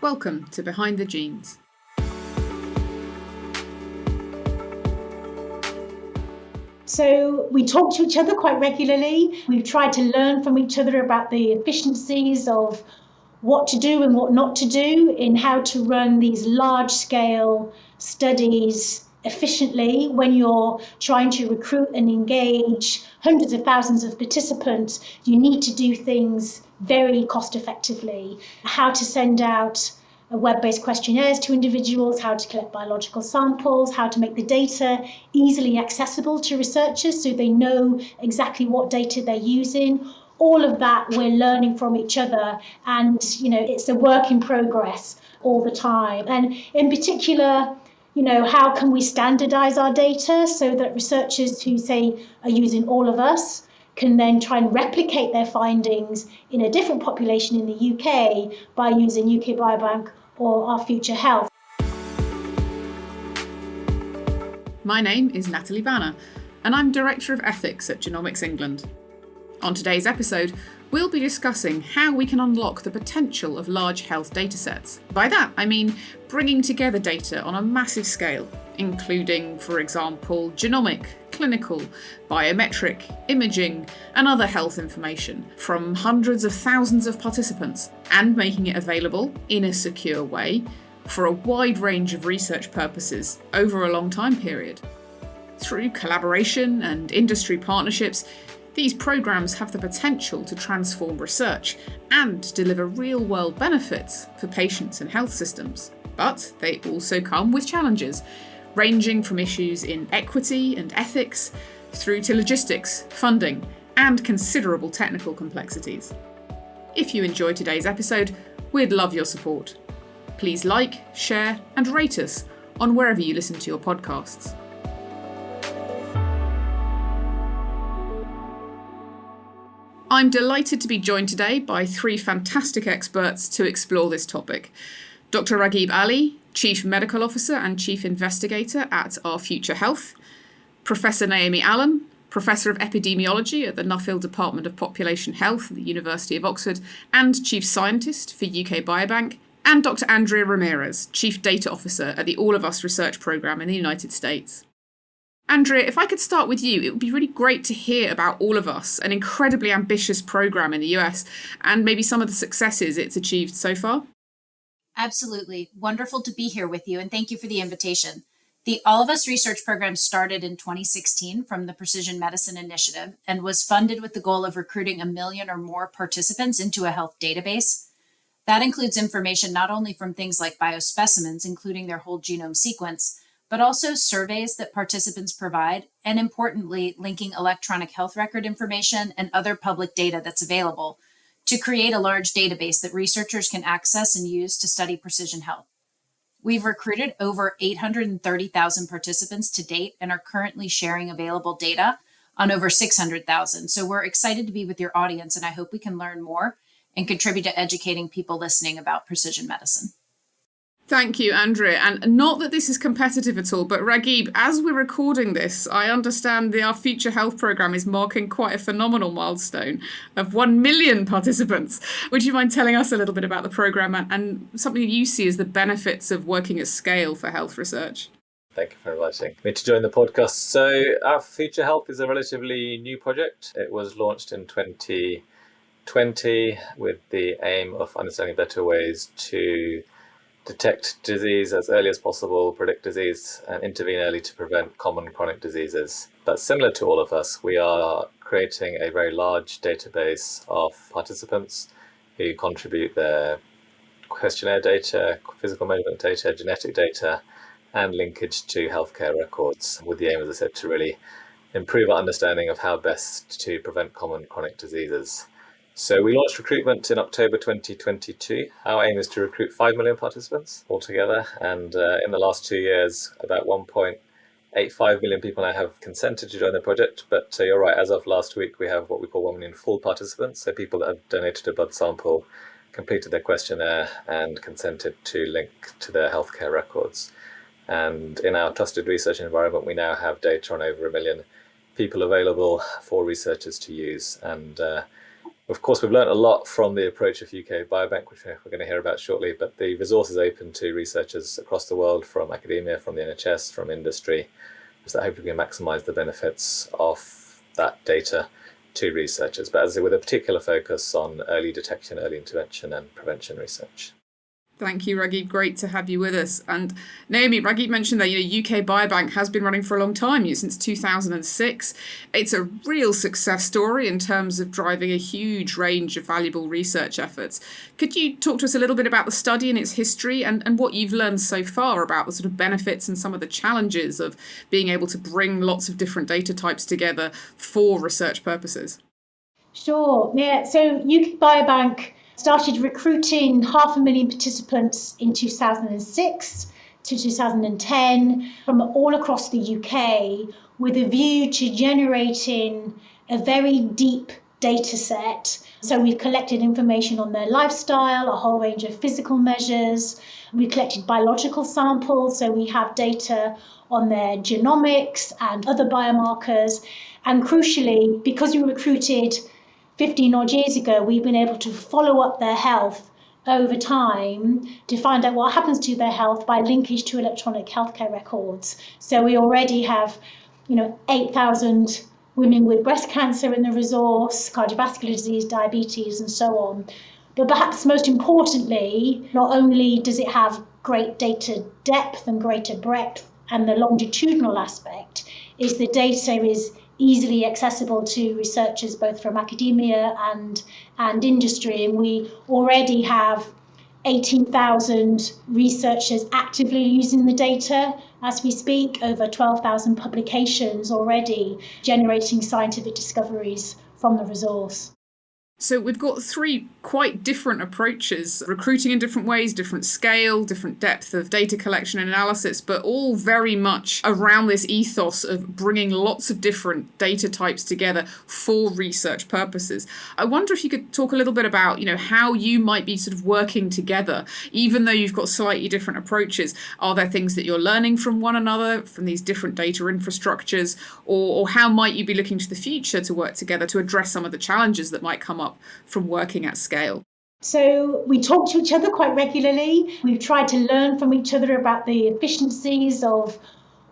Welcome to Behind the Genes. So we talk to each other quite regularly. We've tried to learn from each other about the efficiencies of what to do and what not to do in how to run these large-scale studies efficiently when you're trying to recruit and engage hundreds of thousands of participants. You need to do things very cost effectively. How to send out web-based questionnaires to individuals, how to collect biological samples, how to make the data easily accessible to researchers so they know exactly what data they're using. All of that we're learning from each other, and it's a work in progress all the time. And in particular, how can we standardize our data so that researchers who say are using all of us can then try and replicate their findings in a different population in the UK by using UK Biobank or our Future Health. My name is Natalie Banner, and I'm Director of Ethics at Genomics England. On today's episode, we'll be discussing how we can unlock the potential of large health datasets. By that, I mean bringing together data on a massive scale, including, for example, genomic, clinical, biometric, imaging, and other health information from hundreds of thousands of participants, and making it available in a secure way for a wide range of research purposes over a long time period. Through collaboration and industry partnerships, these programs have the potential to transform research and deliver real-world benefits for patients and health systems. But they also come with challenges, ranging from issues in equity and ethics through to logistics, funding, and considerable technical complexities. If you enjoyed today's episode, we'd love your support. Please like, share, and rate us on wherever you listen to your podcasts. I'm delighted to be joined today by three fantastic experts to explore this topic. Dr. Raghib Ali, Chief Medical Officer and Chief Investigator at Our Future Health, Professor Naomi Allen, Professor of Epidemiology at the Nuffield Department of Population Health at the University of Oxford and Chief Scientist for UK Biobank, and Dr. Andrea Ramírez, Chief Data Officer at the All of Us Research Programme in the United States. Andrea, if I could start with you, it would be really great to hear about All of Us, an incredibly ambitious programme in the US, and maybe some of the successes it's achieved so far. Absolutely. Wonderful to be here with you, and thank you for the invitation. The All of Us research program started in 2016 from the Precision Medicine Initiative and was funded with the goal of recruiting 1 million or more participants into a health database. That includes information not only from things like biospecimens, including their whole genome sequence, but also surveys that participants provide, and importantly, linking electronic health record information and other public data that's available to create a large database that researchers can access and use to study precision health. We've recruited over 830,000 participants to date and are currently sharing available data on over 600,000. So we're excited to be with your audience, and I hope we can learn more and contribute to educating people listening about precision medicine. Thank you, Andrea. And not that this is competitive at all, but Raghib, as we're recording this, I understand Our Future Health programme is marking quite a phenomenal milestone of 1 million participants. Would you mind telling us a little bit about the programme and something you see as the benefits of working at scale for health research? Thank you for inviting me to join the podcast. So Our Future Health is a relatively new project. It was launched in 2020 with the aim of understanding better ways to detect disease as early as possible, predict disease, and intervene early to prevent common chronic diseases. But similar to All of Us, we are creating a very large database of participants who contribute their questionnaire data, physical measurement data, genetic data, and linkage to healthcare records, with the aim, as I said, to really improve our understanding of how best to prevent common chronic diseases. So we launched recruitment in October 2022. Our aim is to recruit 5 million participants altogether. And in the last 2 years, about 1.85 million people now have consented to join the project. But you're right, as of last week, we have what we call 1 million full participants. So people that have donated a blood sample, completed their questionnaire, and consented to link to their healthcare records. And in our trusted research environment, we now have data on over 1 million people available for researchers to use. And Of course, we've learned a lot from the approach of UK Biobank, which we're going to hear about shortly, but the resource is open to researchers across the world, from academia, from the NHS, from industry, so that hopefully we can maximise the benefits of that data to researchers, but as I say, with a particular focus on early detection, early intervention and prevention research. Thank you, Raghib. Great to have you with us. And Naomi, Raghib mentioned that UK Biobank has been running for a long time, since 2006. It's a real success story in terms of driving a huge range of valuable research efforts. Could you talk to us a little bit about the study and its history and what you've learned so far about the sort of benefits and some of the challenges of being able to bring lots of different data types together for research purposes? Sure. Yeah. So UK Biobank started recruiting 500,000 participants in 2006 to 2010 from all across the UK, with a view to generating a very deep data set. So we've collected information on their lifestyle, a whole range of physical measures. We collected biological samples, so we have data on their genomics and other biomarkers. And crucially, because we recruited 15 odd years ago, we've been able to follow up their health over time to find out what happens to their health by linkage to electronic healthcare records. So we already have, 8,000 women with breast cancer in the resource, cardiovascular disease, diabetes, and so on. But perhaps most importantly, not only does it have great data depth and greater breadth, and the longitudinal aspect is the data is easily accessible to researchers both from academia and industry. And we already have 18,000 researchers actively using the data as we speak, over 12,000 publications already generating scientific discoveries from the resource. So we've got three quite different approaches, recruiting in different ways, different scale, different depth of data collection and analysis, but all very much around this ethos of bringing lots of different data types together for research purposes. I wonder if you could talk a little bit about, how you might be sort of working together, even though you've got slightly different approaches. Are there things that you're learning from one another, from these different data infrastructures, or how might you be looking to the future to work together to address some of the challenges that might come up from working at scale? So we talk to each other quite regularly. We've tried to learn from each other about the efficiencies of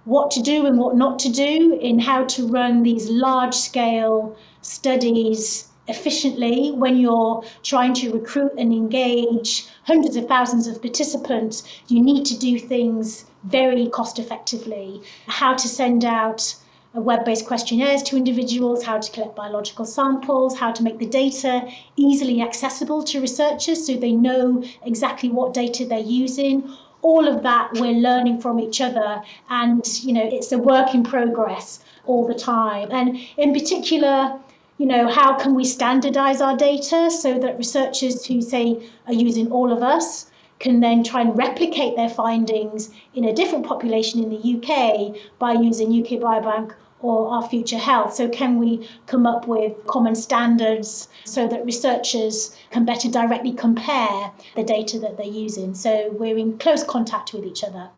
what to do and what not to do in how to run these large-scale studies efficiently when you're trying to recruit and engage hundreds of thousands of participants. You need to do things very cost effectively. How to send out web-based questionnaires to individuals, how to collect biological samples, how to make the data easily accessible to researchers so they know exactly what data they're using. All of that we're learning from each other, and it's a work in progress all the time. And in particular, how can we standardize our data so that researchers who say are using all of us can then try and replicate their findings in a different population in the UK by using UK Biobank or Our Future Health. So can we come up with common standards so that researchers can better directly compare the data that they're using? So we're in close contact with each other.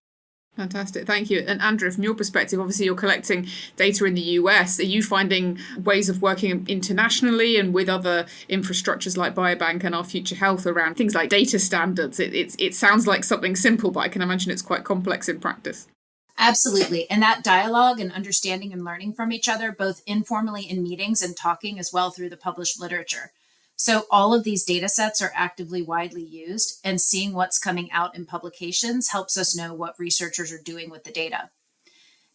Fantastic, thank you. And Andrea, from your perspective, obviously you're collecting data in the US. Are you finding ways of working internationally and with other infrastructures like Biobank and Our Future Health around things like data standards? It sounds like something simple, but I can imagine it's quite complex in practice. Absolutely. And that dialogue and understanding and learning from each other, both informally in meetings and talking as well through the published literature. So all of these data sets are actively widely used, and seeing what's coming out in publications helps us know what researchers are doing with the data.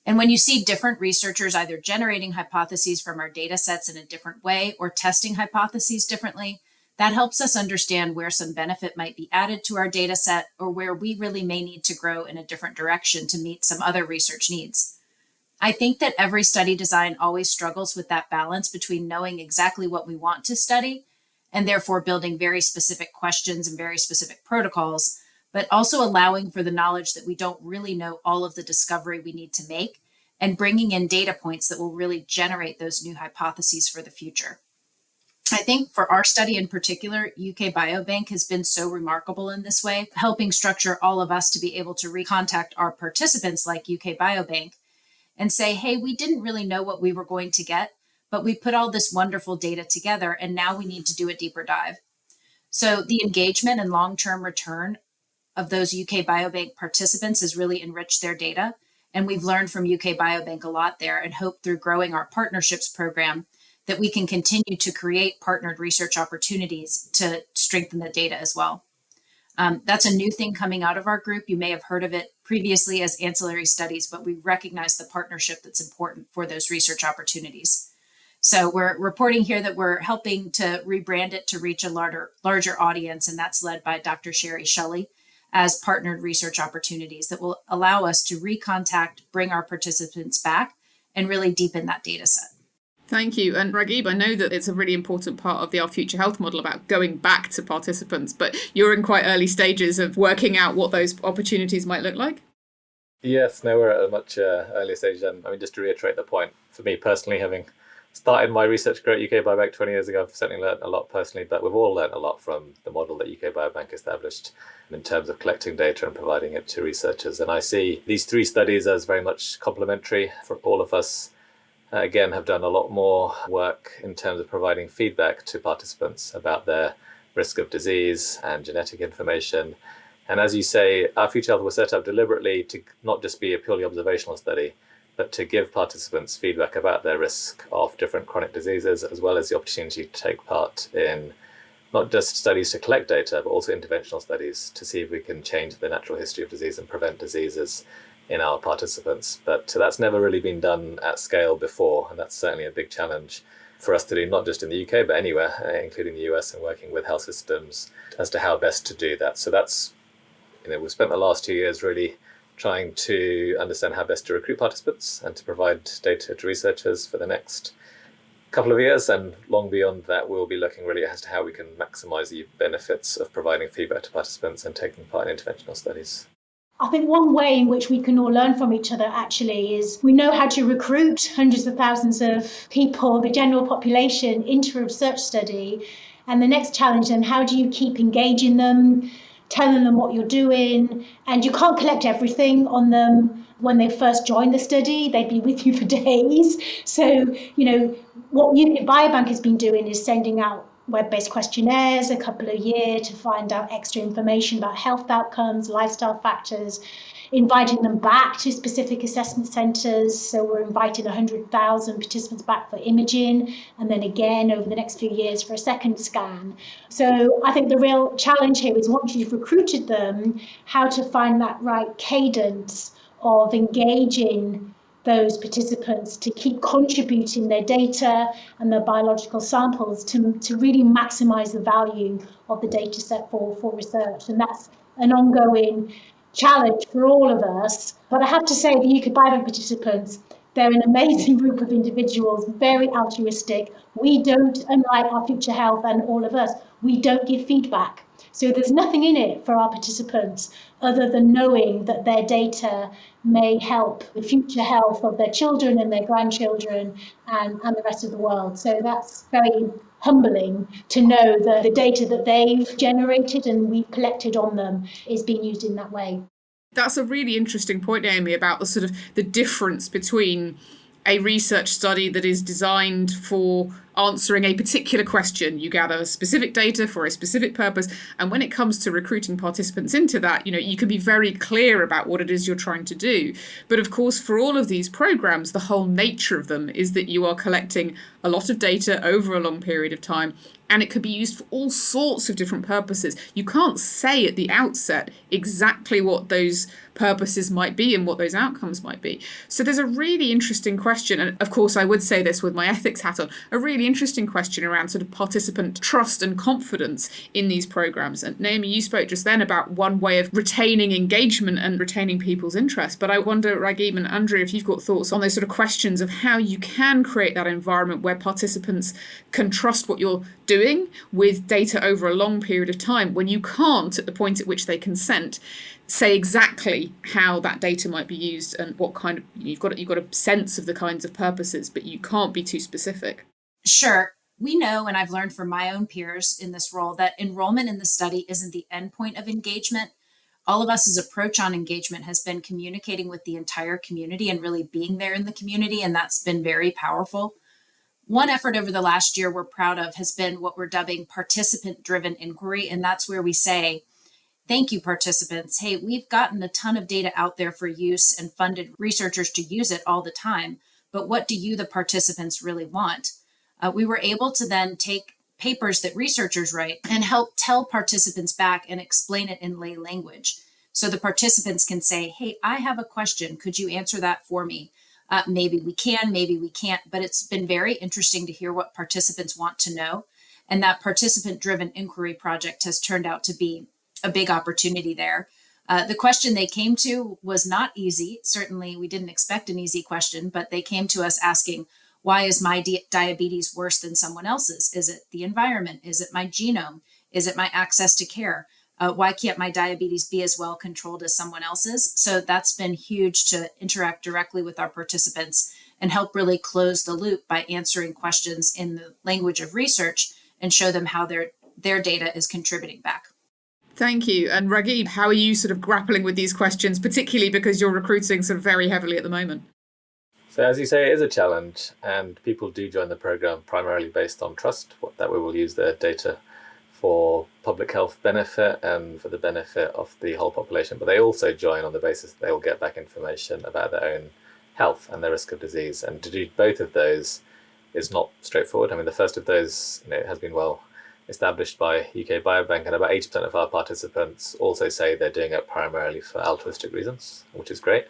And when you see different researchers either generating hypotheses from our data sets in a different way or testing hypotheses differently, that helps us understand where some benefit might be added to our data set or where we really may need to grow in a different direction to meet some other research needs. I think that every study design always struggles with that balance between knowing exactly what we want to study and therefore building very specific questions and very specific protocols, but also allowing for the knowledge that we don't really know all of the discovery we need to make and bringing in data points that will really generate those new hypotheses for the future. I think for our study in particular, UK Biobank has been so remarkable in this way, helping structure all of us to be able to recontact our participants like UK Biobank and say, hey, we didn't really know what we were going to get, but we put all this wonderful data together, and now we need to do a deeper dive. So the engagement and long-term return of those UK Biobank participants has really enriched their data. And we've learned from UK Biobank a lot there, and hope through growing our partnerships program that we can continue to create partnered research opportunities to strengthen the data as well. That's a new thing coming out of our group. You may have heard of it previously as ancillary studies, but we recognize the partnership that's important for those research opportunities. So we're reporting here that we're helping to rebrand it to reach a larger audience, and that's led by Dr. Sherry Shelley as partnered research opportunities that will allow us to recontact, bring our participants back, and really deepen that data set. Thank you. And Raghib, I know that it's a really important part of the Our Future Health model about going back to participants, but you're in quite early stages of working out what those opportunities might look like. Yes, no, we're at a much earlier stage. And I mean, just to reiterate the point, for me personally, having started my research career at UK Biobank 20 years ago, I've certainly learned a lot personally, but we've all learned a lot from the model that UK Biobank established in terms of collecting data and providing it to researchers. And I see these 3 studies as very much complementary for all of us. Again, have done a lot more work in terms of providing feedback to participants about their risk of disease and genetic information. And as you say, Our Future Health was set up deliberately to not just be a purely observational study, but to give participants feedback about their risk of different chronic diseases, as well as the opportunity to take part in not just studies to collect data, but also interventional studies to see if we can change the natural history of disease and prevent diseases in our participants. But that's never really been done at scale before, and that's certainly a big challenge for us to do, not just in the UK, but anywhere, including the US, and working with health systems as to how best to do that. So that's, we've spent the last 2 years really trying to understand how best to recruit participants and to provide data to researchers for the next couple of years. And long beyond that, we'll be looking really as to how we can maximize the benefits of providing feedback to participants and taking part in interventional studies. I think one way in which we can all learn from each other actually is we know how to recruit hundreds of thousands of people, the general population, into a research study. And the next challenge then, how do you keep engaging them, telling them what you're doing? And you can't collect everything on them when they first join the study. They'd be with you for days. So, what UK Biobank has been doing is sending out web-based questionnaires a couple of years to find out extra information about health outcomes, lifestyle factors, inviting them back to specific assessment centres. So we're inviting 100,000 participants back for imaging, and then again over the next few years for a second scan. So I think the real challenge here is, once you've recruited them, how to find that right cadence of engaging those participants to keep contributing their data and their biological samples to really maximise the value of the data set for research. And that's an ongoing challenge for all of us. But I have to say, the UK Biobank participants, they're an amazing group of individuals, very altruistic. We don't, unlike Our Future Health and all of us, we don't give feedback. So there's nothing in it for our participants other than knowing that their data may help the future health of their children and their grandchildren and the rest of the world. So that's very humbling to know that the data that they've generated and we've collected on them is being used in that way. That's a really interesting point, Naomi, about the sort of the difference between a research study that is designed for answering a particular question. You gather specific data for a specific purpose. And when it comes to recruiting participants into that, you can be very clear about what it is you're trying to do. But of course, for all of these programs, the whole nature of them is that you are collecting a lot of data over a long period of time, and it could be used for all sorts of different purposes. You can't say at the outset exactly what those purposes might be and what those outcomes might be. So there's a really interesting question, and of course I would say this with my ethics hat on, a really interesting question around sort of participant trust and confidence in these programs. And Naomi, you spoke just then about one way of retaining engagement and retaining people's interest, but I wonder, Raghib and Andrea, if you've got thoughts on those sort of questions of how you can create that environment where participants can trust what you're doing with data over a long period of time, when you can't, at the point at which they consent, say exactly how that data might be used and what kind of, you've got a sense of the kinds of purposes, but you can't be too specific. Sure. We know, and I've learned from my own peers in this role, that enrollment in the study isn't the endpoint of engagement. All of us's approach on engagement has been communicating with the entire community and really being there in the community, and that's been very powerful. One effort over the last year we're proud of has been what we're dubbing participant-driven inquiry. And that's where we say, thank you, participants. Hey, we've gotten a ton of data out there for use and funded researchers to use it all the time. But what do you, the participants, really want? We were able to then take papers that researchers write and help tell participants back and explain it in lay language. So the participants can say, hey, I have a question. Could you answer that for me? Maybe we can, maybe we can't, but it's been very interesting to hear what participants want to know. And that participant-driven inquiry project has turned out to be a big opportunity there. The question they came to was not easy. Certainly, we didn't expect an easy question, but they came to us asking, why is my diabetes worse than someone else's? Is it the environment? Is it my genome? Is it my access to care? Why can't my diabetes be as well controlled as someone else's? So that's been huge to interact directly with our participants and help really close the loop by answering questions in the language of research and show them how their data is contributing back. Thank you. And Raghib, how are you sort of grappling with these questions, particularly because you're recruiting sort of very heavily at the moment? So as you say, it is a challenge, and people do join the program primarily based on trust, that we will use their data for public health benefit and for the benefit of the whole population. But they also join on the basis that they will get back information about their own health and their risk of disease. And to do both of those is not straightforward. I mean, the first of those has been well established by UK Biobank, and about 80% of our participants also say they're doing it primarily for altruistic reasons, which is great.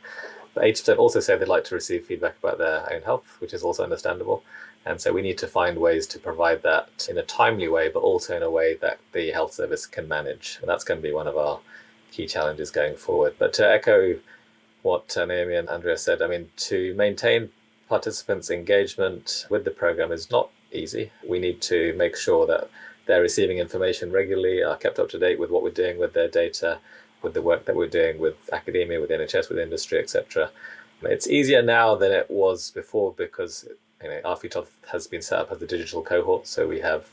But 80% also say they'd like to receive feedback about their own health, which is also understandable. And so we need to find ways to provide that in a timely way, but also in a way that the health service can manage. And that's going to be one of our key challenges going forward. But to echo what Naomi and Andrea said, I mean, to maintain participants' engagement with the program is not easy. We need to make sure that they're receiving information regularly, are kept up to date with what we're doing with their data, with the work that we're doing with academia, with NHS, with industry, etc. It's easier now than it was before because our FETOF has been set up as a digital cohort, so we have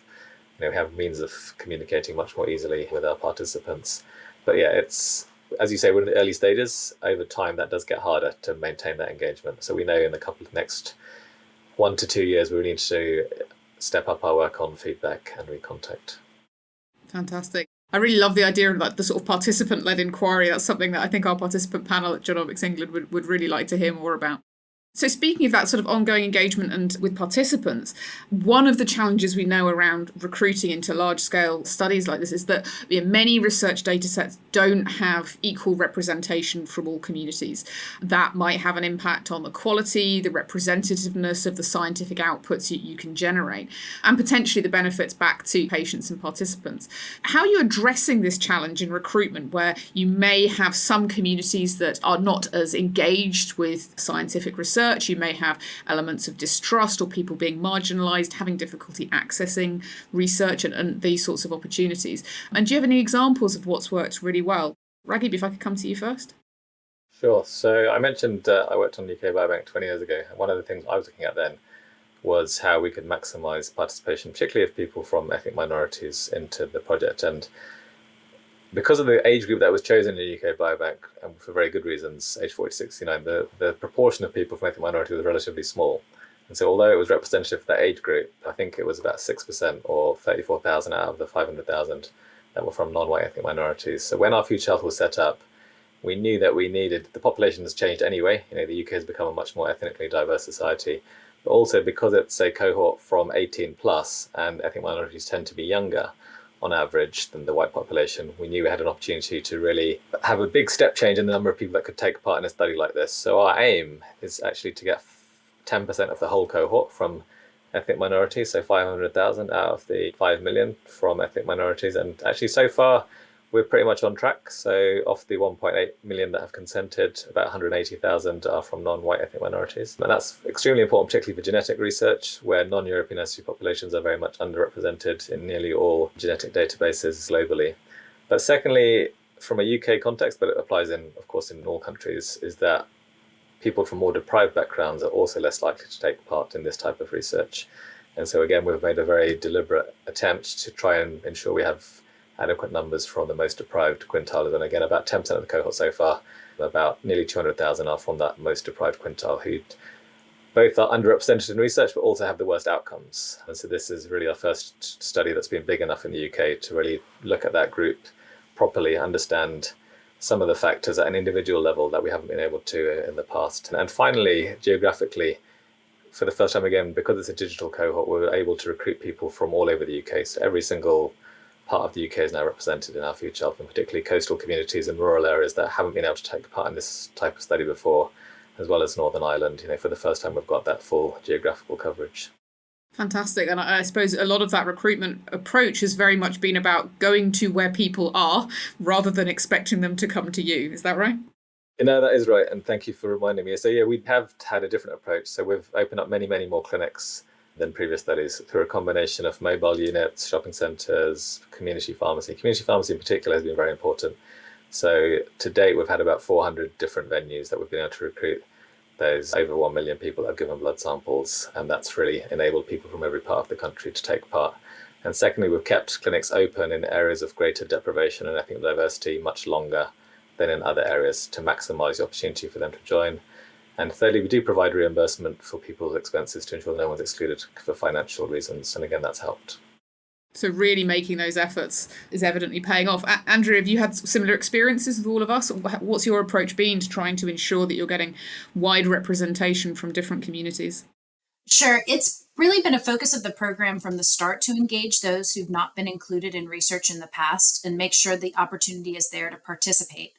means of communicating much more easily with our participants. But yeah, it's, as you say, we're in the early stages. Over time, that does get harder to maintain that engagement. So we know in the next 1 to 2 years, we need to step up our work on feedback and recontact. Fantastic. I really love the idea of like the sort of participant-led inquiry. That's something that I think our participant panel at Genomics England would really like to hear more about. So speaking of that sort of ongoing engagement and with participants, one of the challenges we know around recruiting into large-scale studies like this is that many research data sets don't have equal representation from all communities. That might have an impact on the quality, the representativeness of the scientific outputs you can generate, and potentially the benefits back to patients and participants. How are you addressing this challenge in recruitment where you may have some communities that are not as engaged with scientific research? You may have elements of distrust or people being marginalised, having difficulty accessing research and these sorts of opportunities. And do you have any examples of what's worked really well? Raghib, if I could come to you first. Sure. So I mentioned I worked on UK Biobank 20 years ago. And one of the things I was looking at then was how we could maximise participation, particularly of people from ethnic minorities into the project. And because of the age group that was chosen in UK Biobank, and for very good reasons, age 40 to 69, the proportion of people from ethnic minorities was relatively small. And so although it was representative of that age group, I think it was about 6% or 34,000 out of the 500,000 that were from non-white ethnic minorities. So when our Future Health was set up, we knew that we needed, the population has changed anyway. The UK has become a much more ethnically diverse society. But also because it's a cohort from 18 plus and ethnic minorities tend to be younger, on average, than the white population, we knew we had an opportunity to really have a big step change in the number of people that could take part in a study like this. So our aim is actually to get 10% of the whole cohort from ethnic minorities, so 500,000 out of the 5 million from ethnic minorities. And actually so far, we're pretty much on track. So of the 1.8 million that have consented, about 180,000 are from non-white ethnic minorities. And that's extremely important, particularly for genetic research, where non-European ethnicity populations are very much underrepresented in nearly all genetic databases globally. But secondly, from a UK context, but it applies of course, in all countries, is that people from more deprived backgrounds are also less likely to take part in this type of research. And so again, we've made a very deliberate attempt to try and ensure we have adequate numbers from the most deprived quintile. And again, about 10% of the cohort so far, about nearly 200,000 are from that most deprived quintile who both are underrepresented in research, but also have the worst outcomes. And so this is really our first study that's been big enough in the UK to really look at that group properly, understand some of the factors at an individual level that we haven't been able to in the past. And finally, geographically, for the first time again, because it's a digital cohort, we were able to recruit people from all over the UK. So every single part of the UK is now represented in our Future Health, and particularly coastal communities and rural areas that haven't been able to take part in this type of study before, as well as Northern Ireland. For the first time, we've got that full geographical coverage. Fantastic. And I suppose a lot of that recruitment approach has very much been about going to where people are rather than expecting them to come to you. Is that right? That is right. And thank you for reminding me. So yeah, we have had a different approach. So we've opened up many, many more clinics than previous studies through a combination of mobile units, shopping centres, community pharmacy. Community pharmacy in particular has been very important. So to date, we've had about 400 different venues that we've been able to recruit. There's over 1 million people that have given blood samples, and that's really enabled people from every part of the country to take part. And secondly, we've kept clinics open in areas of greater deprivation and ethnic diversity much longer than in other areas to maximise the opportunity for them to join. And thirdly, we do provide reimbursement for people's expenses to ensure no one's excluded for financial reasons. And again, that's helped. So really making those efforts is evidently paying off. Andrea, have you had similar experiences with all of us? What's your approach been to trying to ensure that you're getting wide representation from different communities? Sure. It's really been a focus of the program from the start to engage those who've not been included in research in the past and make sure the opportunity is there to participate.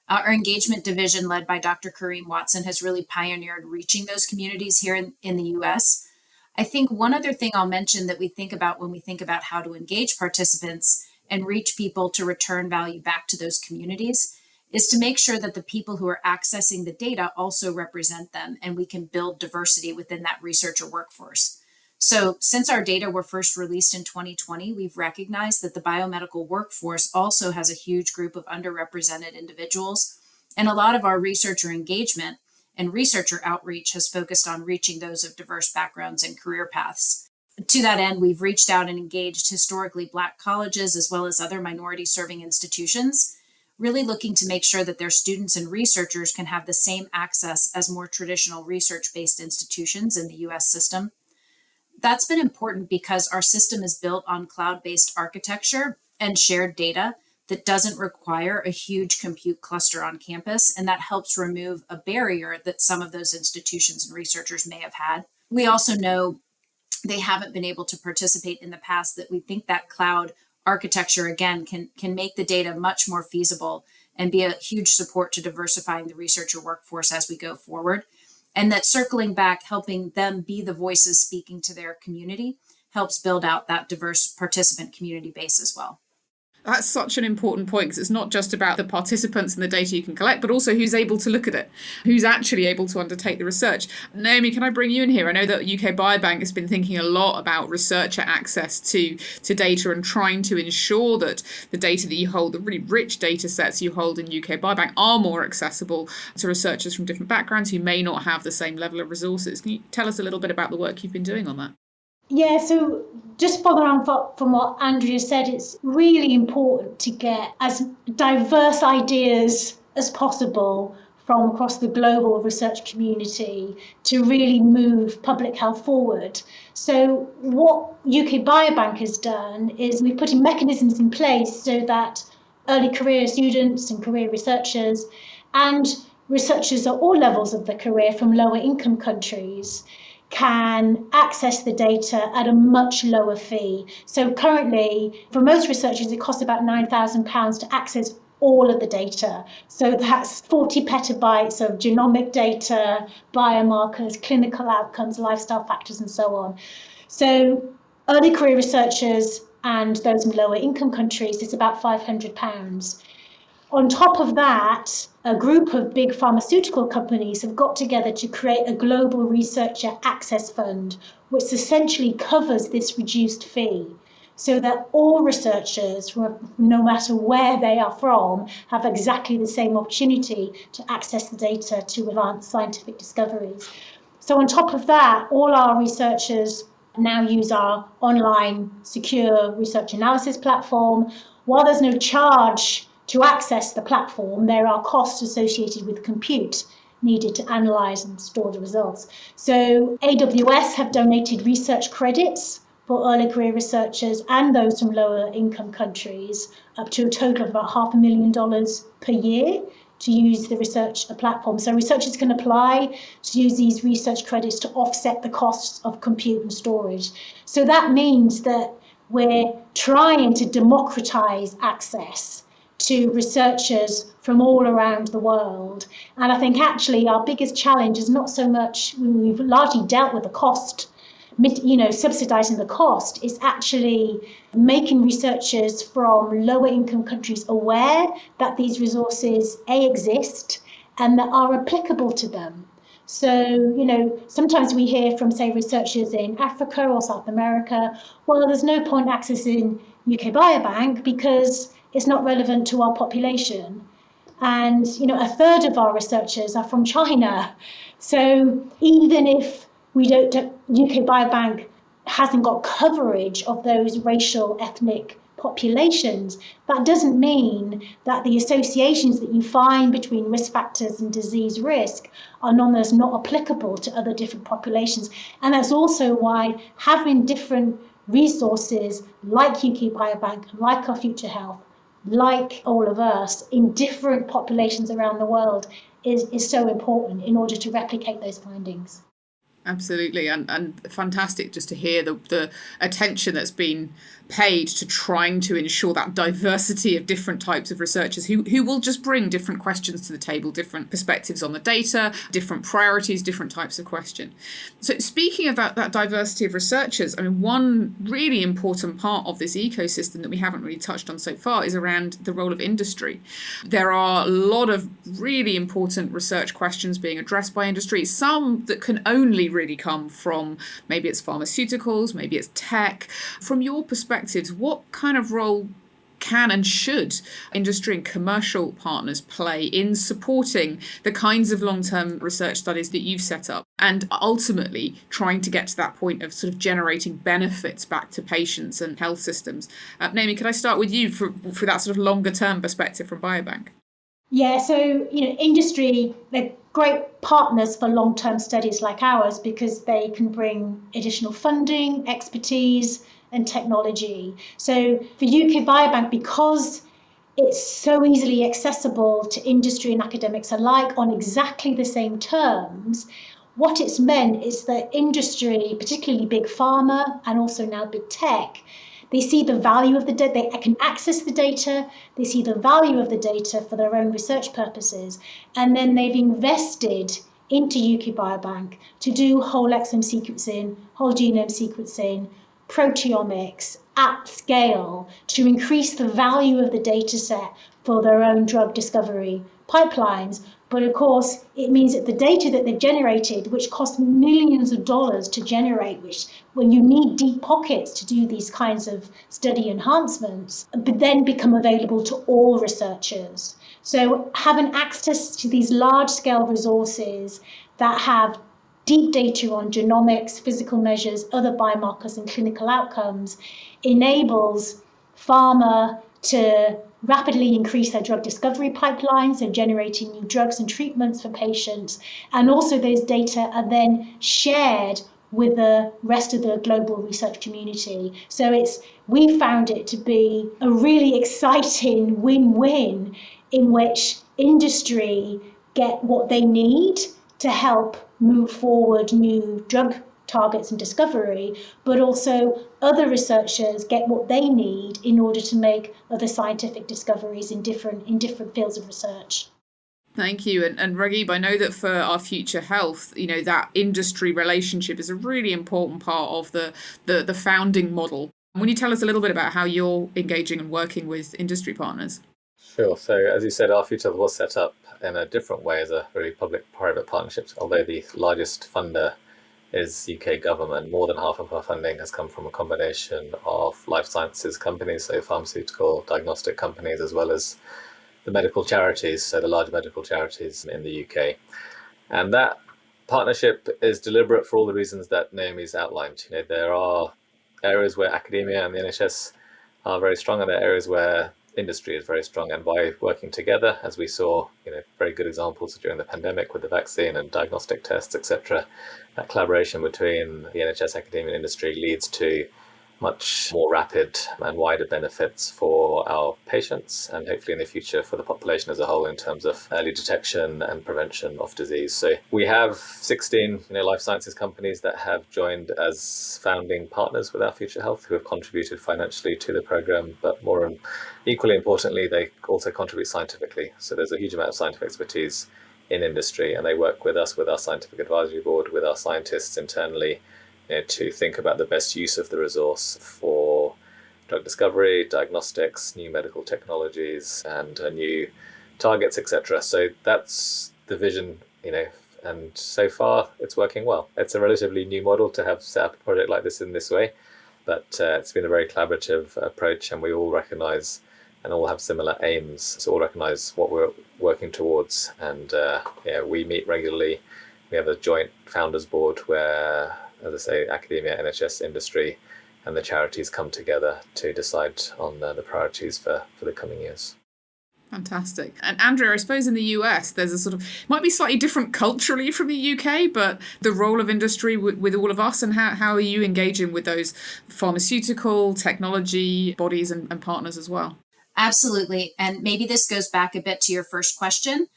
Our engagement division, led by Dr. Kareem Watson, has really pioneered reaching those communities here in the US. I think one other thing I'll mention that we think about when we think about how to engage participants and reach people to return value back to those communities is to make sure that the people who are accessing the data also represent them, and we can build diversity within that researcher workforce. So since our data were first released in 2020, we've recognized that the biomedical workforce also has a huge group of underrepresented individuals, and a lot of our researcher engagement and researcher outreach has focused on reaching those of diverse backgrounds and career paths. To that end, we've reached out and engaged historically Black colleges as well as other minority-serving institutions, really looking to make sure that their students and researchers can have the same access as more traditional research-based institutions in the US system. That's been important because our system is built on cloud-based architecture and shared data that doesn't require a huge compute cluster on campus, and that helps remove a barrier that some of those institutions and researchers may have had. We also know they haven't been able to participate in the past, that we think that cloud architecture, again, can make the data much more feasible and be a huge support to diversifying the researcher workforce as we go forward. And that circling back, helping them be the voices speaking to their community helps build out that diverse participant community base as well. That's such an important point, because it's not just about the participants and the data you can collect, but also who's able to look at it, who's actually able to undertake the research. Naomi, can I bring you in here? I know that UK Biobank has been thinking a lot about researcher access to data and trying to ensure that the data that you hold, the really rich data sets you hold in UK Biobank, are more accessible to researchers from different backgrounds who may not have the same level of resources. Can you tell us a little bit about the work you've been doing on that? Yeah, so just following on from what Andrea said, it's really important to get as diverse ideas as possible from across the global research community to really move public health forward. So what UK Biobank has done is we've put in mechanisms in place so that early career students and career researchers and researchers at all levels of the career from lower income countries can access the data at a much lower fee. So currently, for most researchers, it costs about £9,000 to access all of the data. So that's 40 petabytes of genomic data, biomarkers, clinical outcomes, lifestyle factors, and so on. So early career researchers and those in lower income countries, it's about £500. On top of that, a group of big pharmaceutical companies have got together to create a global researcher access fund, which essentially covers this reduced fee, so that all researchers, no matter where they are from, have exactly the same opportunity to access the data to advance scientific discoveries. So on top of that, all our researchers now use our online secure research analysis platform. While there's no charge to access the platform, there are costs associated with compute needed to analyse and store the results. So AWS have donated research credits for early career researchers and those from lower income countries, up to a total of about $500,000 per year to use the research platform. So researchers can apply to use these research credits to offset the costs of compute and storage. So that means that we're trying to democratize access to researchers from all around the world. And I think actually our biggest challenge is not so much, we've largely dealt with the cost, subsidizing the cost, is actually making researchers from lower income countries aware that these resources exist and that are applicable to them. So, sometimes we hear from, say, researchers in Africa or South America, well, there's no point accessing UK Biobank because it's not relevant to our population. And, a third of our researchers are from China. So even if UK Biobank hasn't got coverage of those racial, ethnic populations, that doesn't mean that the associations that you find between risk factors and disease risk are nonetheless not applicable to other different populations. And that's also why having different resources like UK Biobank, like our Future Health, like all of us in different populations around the world is so important in order to replicate those findings. Absolutely, and fantastic just to hear the attention that's been paid to trying to ensure that diversity of different types of researchers who will just bring different questions to the table, different perspectives on the data, different priorities, different types of question. So speaking of that diversity of researchers, I mean, one really important part of this ecosystem that we haven't really touched on so far is around the role of industry. There are a lot of really important research questions being addressed by industry, some that can only really come from, maybe it's pharmaceuticals, maybe it's tech. From your perspective, what kind of role can and should industry and commercial partners play in supporting the kinds of long-term research studies that you've set up and ultimately trying to get to that point of sort of generating benefits back to patients and health systems? Naomi, could I start with you for that sort of longer-term perspective from Biobank? Yeah, so, industry, they're great partners for long-term studies like ours because they can bring additional funding, expertise, and technology. So for UK Biobank, because it's so easily accessible to industry and academics alike on exactly the same terms, what it's meant is that industry, particularly big pharma and also now big tech, they see the value of the data, they can access the data, they see the value of the data for their own research purposes, and then they've invested into UK Biobank to do whole exome sequencing, whole genome sequencing, proteomics at scale to increase the value of the data set for their own drug discovery pipelines. But of course, it means that the data that they've generated, which costs millions of dollars to generate, which when you need deep pockets to do these kinds of study enhancements, but then become available to all researchers. So having access to these large scale resources that have deep data on genomics, physical measures, other biomarkers and clinical outcomes enables pharma to rapidly increase their drug discovery pipelines, so generating new drugs and treatments for patients. And also those data are then shared with the rest of the global research community. So we found it to be a really exciting win-win in which industry get what they need to help move forward new drug targets and discovery, but also other researchers get what they need in order to make other scientific discoveries in different fields of research. Thank you. And Raghib, I know that for our Future Health, that industry relationship is a really important part of the founding model. Will you tell us a little bit about how you're engaging and working with industry partners? Sure. So as you said, our Future Health was set up in a different way as a really public-private partnership, although the largest funder is UK government. More than half of our funding has come from a combination of life sciences companies, so pharmaceutical, diagnostic companies, as well as the medical charities, so the large medical charities in the UK. And that partnership is deliberate for all the reasons that Naomi's outlined. There are areas where academia and the NHS are very strong, and there are areas where industry is very strong, and by working together, as we saw, very good examples during the pandemic with the vaccine and diagnostic tests, etc. That collaboration between the NHS, academia, and industry leads to much more rapid and wider benefits for our patients, and hopefully in the future for the population as a whole in terms of early detection and prevention of disease. So we have 16 life sciences companies that have joined as founding partners with our Future Health, who have contributed financially to the program, but more and equally importantly, they also contribute scientifically. So there's a huge amount of scientific expertise in industry, and they work with us, with our scientific advisory board, with our scientists internally, to think about the best use of the resource for drug discovery, diagnostics, new medical technologies, and new targets, etc. So that's the vision, and so far it's working well. It's a relatively new model to have set up a project like this in this way, but it's been a very collaborative approach, and we all recognise and all have similar aims. So all recognise what we're working towards, and we meet regularly. We have a joint founders board where, as I say, academia, NHS, industry, and the charities come together to decide on the priorities for the coming years. Fantastic. And Andrea, I suppose in the US, there's a sort of, might be slightly different culturally from the UK, but the role of industry with all of us, and how are you engaging with those pharmaceutical, technology bodies and partners as well? Absolutely. And maybe this goes back a bit to your first question.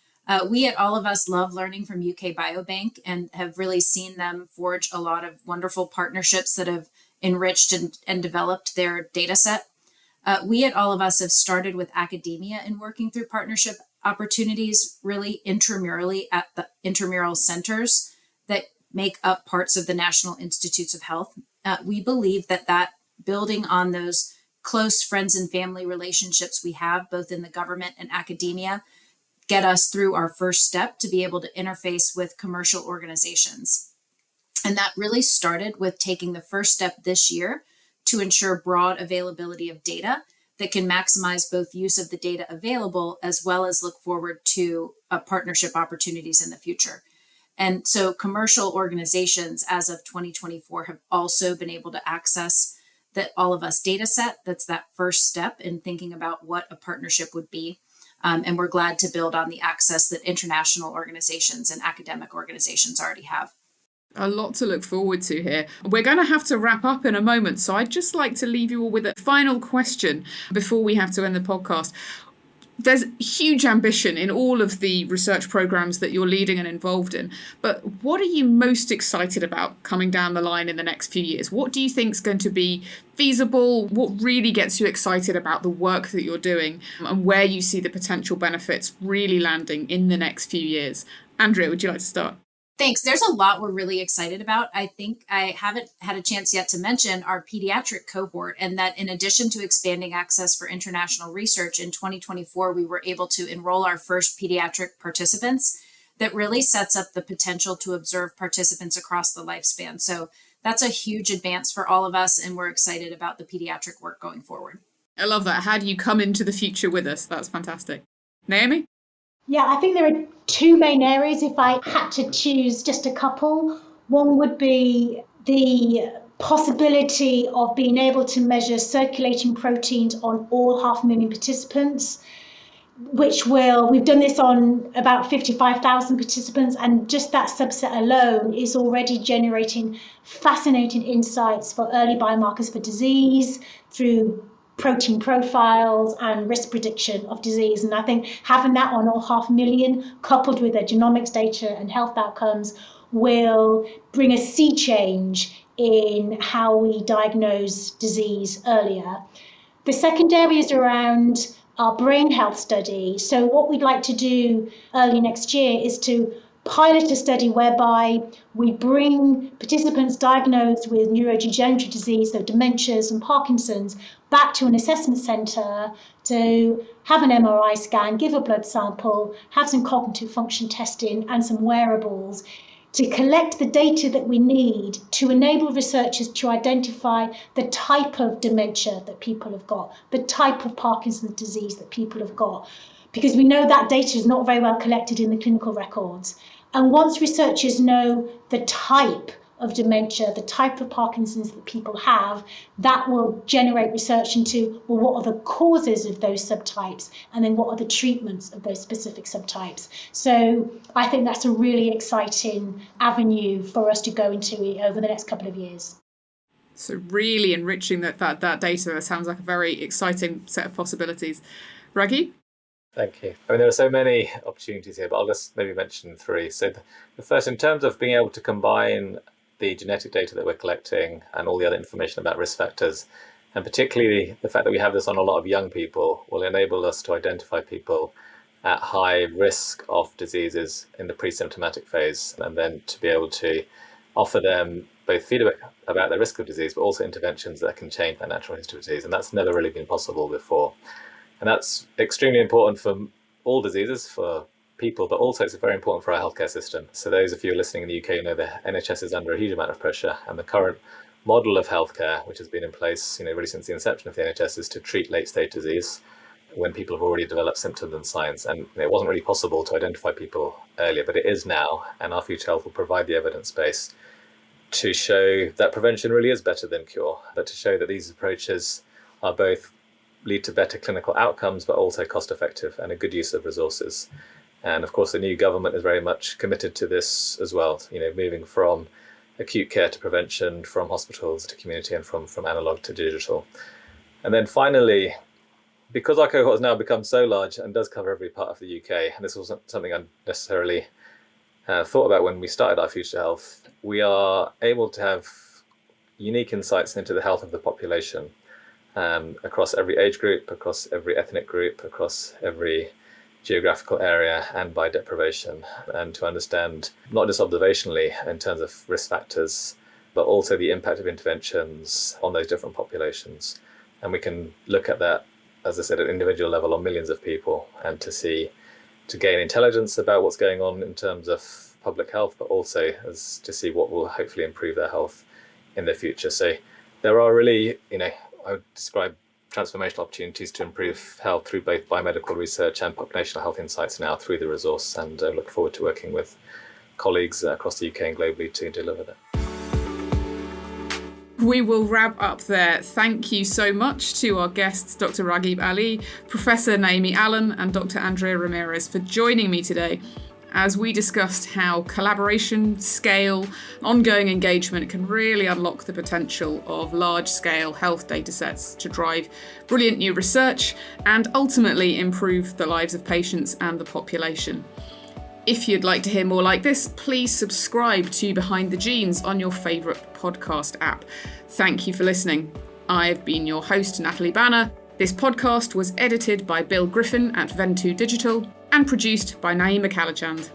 We at All of Us love learning from UK Biobank and have really seen them forge a lot of wonderful partnerships that have enriched and developed their data set. We at All of Us have started with academia in working through partnership opportunities, really intramurally at the intramural centers that make up parts of the National Institutes of Health. We believe that building on those close friends and family relationships we have both in the government and academia get us through our first step to be able to interface with commercial organizations. And that really started with taking the first step this year to ensure broad availability of data that can maximize both use of the data available as well as look forward to partnership opportunities in the future. And so commercial organizations as of 2024 have also been able to access that All of Us data set. That's that first step in thinking about what a partnership would be. And we're glad to build on the access that international organizations and academic organizations already have. A lot to look forward to here. We're going to have to wrap up in a moment, so I'd just like to leave you all with a final question before we have to end the podcast. There's huge ambition in all of the research programs that you're leading and involved in, but what are you most excited about coming down the line in the next few years? What do you think is going to be feasible? What really gets you excited about the work that you're doing, and where you see the potential benefits really landing in the next few years? Andrea, would you like to start? Thanks. There's a lot we're really excited about. I think I haven't had a chance yet to mention our pediatric cohort, and that in addition to expanding access for international research, in 2024, we were able to enroll our first pediatric participants that really sets up the potential to observe participants across the lifespan. So that's a huge advance for all of us, and we're excited about the pediatric work going forward. I love that. How do you come into the future with us? That's fantastic. Naomi? Yeah, I think there are two main areas if I had to choose just a couple. One would be the possibility of being able to measure circulating proteins on all 500,000 participants, we've done this on about 55,000 participants, and just that subset alone is already generating fascinating insights for early biomarkers for disease through protein profiles and risk prediction of disease. And I think having that on all 500,000 coupled with their genomics data and health outcomes will bring a sea change in how we diagnose disease earlier. The second area is around our brain health study. So what we'd like to do early next year is to pilot a study whereby we bring participants diagnosed with neurodegenerative disease, so dementias and Parkinson's, back to an assessment centre to have an MRI scan, give a blood sample, have some cognitive function testing and some wearables to collect the data that we need to enable researchers to identify the type of dementia that people have got, the type of Parkinson's disease that people have got, because we know that data is not very well collected in the clinical records. And once researchers know the type of dementia, the type of Parkinson's that people have, that will generate research into, well, what are the causes of those subtypes? And then what are the treatments of those specific subtypes? So I think that's a really exciting avenue for us to go into over the next couple of years. So really enriching that data sounds like a very exciting set of possibilities. Raghib? Thank you. I mean, there are so many opportunities here, but I'll just maybe mention three. So the first, in terms of being able to combine the genetic data that we're collecting and all the other information about risk factors, and particularly the fact that we have this on a lot of young people, will enable us to identify people at high risk of diseases in the pre-symptomatic phase, and then to be able to offer them both feedback about the risk of disease, but also interventions that can change their natural history of disease. And that's never really been possible before. And that's extremely important for all diseases, for people, but also it's very important for our healthcare system. So those of you listening in the UK know the NHS is under a huge amount of pressure, and the current model of healthcare, which has been in place, really since the inception of the NHS, is to treat late-stage disease when people have already developed symptoms and signs. And it wasn't really possible to identify people earlier, but it is now, and our Future Health will provide the evidence base to show that prevention really is better than cure, but to show that these approaches are both lead to better clinical outcomes, but also cost effective and a good use of resources. And of course, the new government is very much committed to this as well, moving from acute care to prevention, from hospitals to community, and from analog to digital. And then finally, because our cohort has now become so large and does cover every part of the UK, and this wasn't something I necessarily thought about when we started our Future Health, we are able to have unique insights into the health of the population across every age group, across every ethnic group, across every geographical area, and by deprivation, and to understand not just observationally in terms of risk factors, but also the impact of interventions on those different populations. And we can look at that, as I said, at individual level on millions of people, and to gain intelligence about what's going on in terms of public health, but also to see what will hopefully improve their health in the future. So there are really, I would describe transformational opportunities to improve health through both biomedical research and populational health insights now through the resource, and look forward to working with colleagues across the UK and globally to deliver that. We will wrap up there. Thank you so much to our guests, Dr. Raghib Ali, Professor Naomi Allen, and Dr. Andrea Ramírez for joining me today as we discussed how collaboration, scale, ongoing engagement can really unlock the potential of large-scale health datasets to drive brilliant new research and ultimately improve the lives of patients and the population. If you'd like to hear more like this, please subscribe to Behind the Genes on your favourite podcast app. Thank you for listening. I've been your host, Natalie Banner. This podcast was edited by Bill Griffin at Ventu Digital and produced by Naima Kalachand.